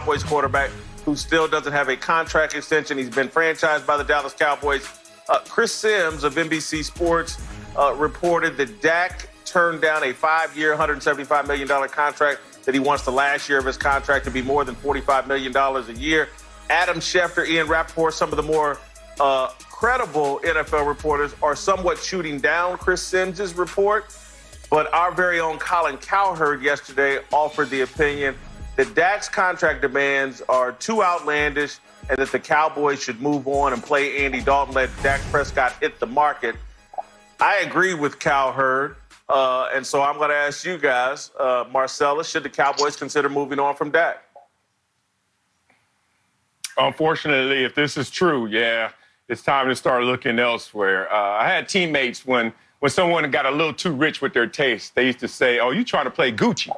Cowboys quarterback who still doesn't have a contract extension. He's been franchised by the Dallas Cowboys. Chris Sims of NBC Sports reported that Dak turned down a 5-year, $175 million contract, that he wants the last year of his contract to be more than $45 million a year. Adam Schefter, Ian Rappaport, some of the more credible NFL reporters are somewhat shooting down Chris Sims' report. But our very own Colin Cowherd yesterday offered the opinion that Dak's contract demands are too outlandish and that the Cowboys should move on and play Andy Dalton, let Dak Prescott hit the market. I agree with Cowherd, and so I'm going to ask you guys, Marcellus, should the Cowboys consider moving on from Dak? Unfortunately, if this is true, yeah, it's time to start looking elsewhere. I had teammates when someone got a little too rich with their taste, they used to say, oh, you trying to play Gucci.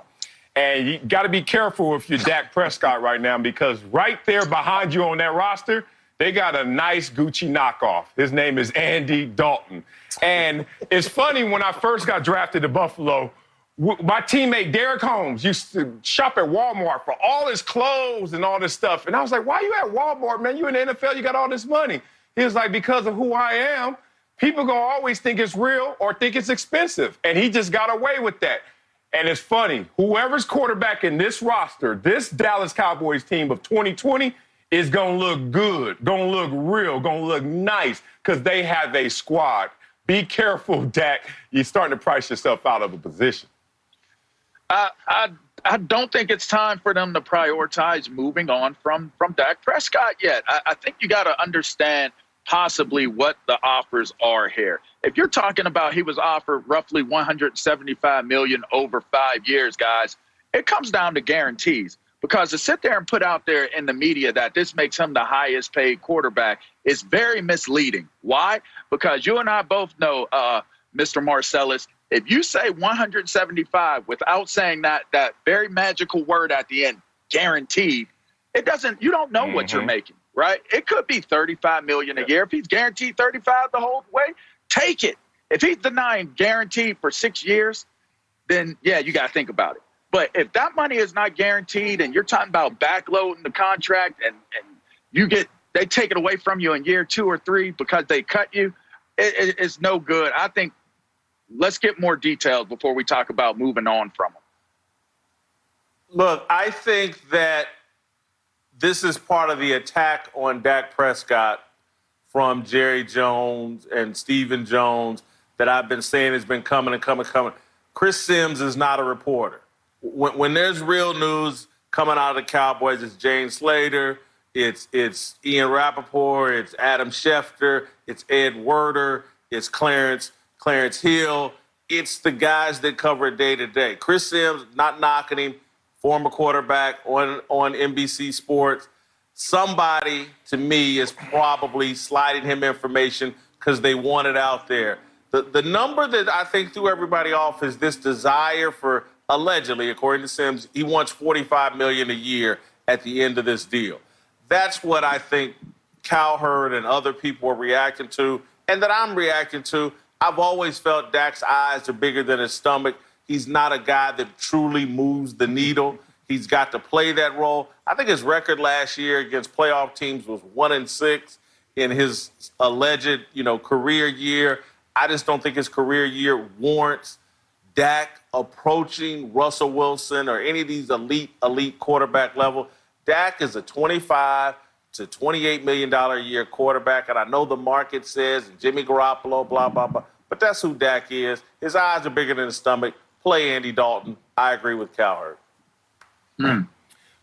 And you got to be careful if you're Dak Prescott right now, because right there behind you on that roster, they got a nice Gucci knockoff. His name is Andy Dalton. And it's funny, when I first got drafted to Buffalo, my teammate Derek Holmes used to shop at Walmart for all his clothes and all this stuff. And I was like, why you at Walmart, man? You in the NFL, you got all this money. He was like, because of who I am, people gonna always think it's real or think it's expensive. And he just got away with that. And it's funny, whoever's quarterback in this roster, this Dallas Cowboys team of 2020 is going to look good, going to look real, going to look nice, because they have a squad. Be careful, Dak. You're starting to price yourself out of a position. I don't think it's time for them to prioritize moving on from Dak Prescott yet. I think you got to understand possibly what the offers are here. If you're talking about he was offered roughly $175 million over 5 years, guys, it comes down to guarantees. Because to sit there and put out there in the media that this makes him the highest paid quarterback is very misleading. Why? Because you and I both know, Mr. Marcellus, if you say 175 without saying that very magical word at the end, guaranteed, you don't know what you're making. Right? It could be $35 million a year. If he's guaranteed 35 the whole way, take it. If he's denying guaranteed for 6 years, then yeah, you got to think about it. But if that money is not guaranteed and you're talking about backloading the contract and they take it away from you in year 2 or 3 because they cut you, it's no good. I think let's get more details before we talk about moving on from him. Look, I think that this is part of the attack on Dak Prescott from Jerry Jones and Stephen Jones that I've been saying has been coming and coming. Chris Sims is not a reporter. When there's real news coming out of the Cowboys, it's James Slater, it's Ian Rappaport, it's Adam Schefter, it's Ed Werder, it's Clarence Hill. It's the guys that cover it day to day. Chris Sims, not knocking him, former quarterback on NBC Sports. Somebody, to me, is probably sliding him information because they want it out there. The number that I think threw everybody off is this desire for, allegedly, according to Sims, he wants $45 million a year at the end of this deal. That's what I think Cowherd and other people are reacting to, and that I'm reacting to. I've always felt Dak's eyes are bigger than his stomach. He's not a guy that truly moves the needle. He's got to play that role. I think his record last year against playoff teams was 1-6 in his alleged, career year. I just don't think his career year warrants Dak approaching Russell Wilson or any of these elite quarterback level. Dak is a $25 to $28 million a year quarterback, and I know the market says Jimmy Garoppolo, blah, blah, blah, but that's who Dak is. His eyes are bigger than his stomach. Play Andy Dalton. I agree with Cowherd.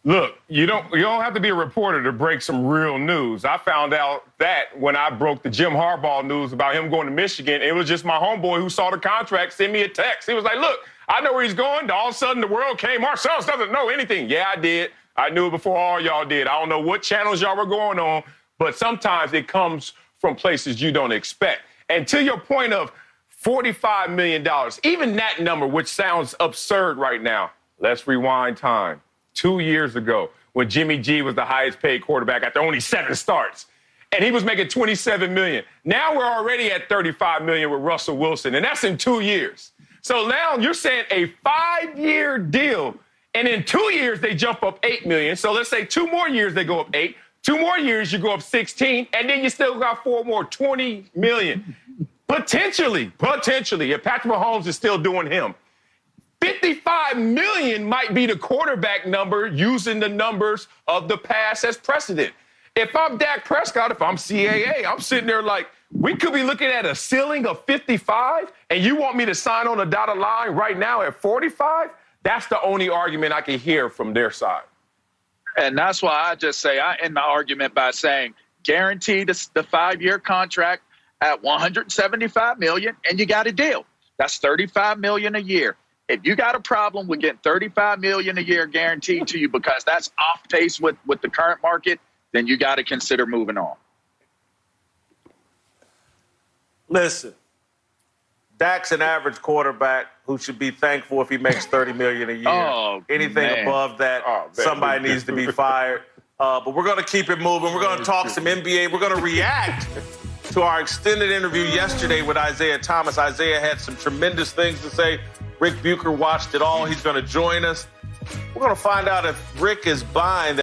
Look, you don't have to be a reporter to break some real news. I found out that when I broke the Jim Harbaugh news about him going to Michigan, it was just my homeboy who saw the contract send me a text. He was like, look, I know where he's going. All of a sudden the world came. Marcellus doesn't know anything. Yeah, I did. I knew it before all y'all did. I don't know what channels y'all were going on, but sometimes it comes from places you don't expect. And to your point of $45 million, even that number, which sounds absurd right now, let's rewind time. 2 years ago, when Jimmy G was the highest paid quarterback after only 7 starts, and he was making $27 million. Now we're already at $35 million with Russell Wilson, and that's in 2 years. So now you're saying a 5-year deal And in 2 years, they jump up $8 million. So let's say 2 more years, they go up 8. 2 more years, you go up 16. And then you still got 4 more, $20 million. Potentially, if Patrick Mahomes is still doing him, $55 million might be the quarterback number using the numbers of the past as precedent. If I'm Dak Prescott, if I'm CAA, I'm sitting there like, we could be looking at a ceiling of 55, and you want me to sign on the dotted line right now at 45? That's the only argument I can hear from their side. And that's why I just say, I end my argument by saying, guarantee the 5-year contract at $175 million, and you got a deal. That's $35 million a year. If you got a problem with getting $35 million a year guaranteed to you because that's off pace with the current market, then you got to consider moving on. Listen, Dak's an average quarterback who should be thankful if he makes $30 million a year. Oh, anything man. above that, somebody needs to be fired. But we're going to keep it moving. We're going to talk some NBA. We're going to react to our extended interview yesterday with Isaiah Thomas. Isaiah had some tremendous things to say. Rick Bucher watched it all. He's going to join us. We're going to find out if Rick is buying that.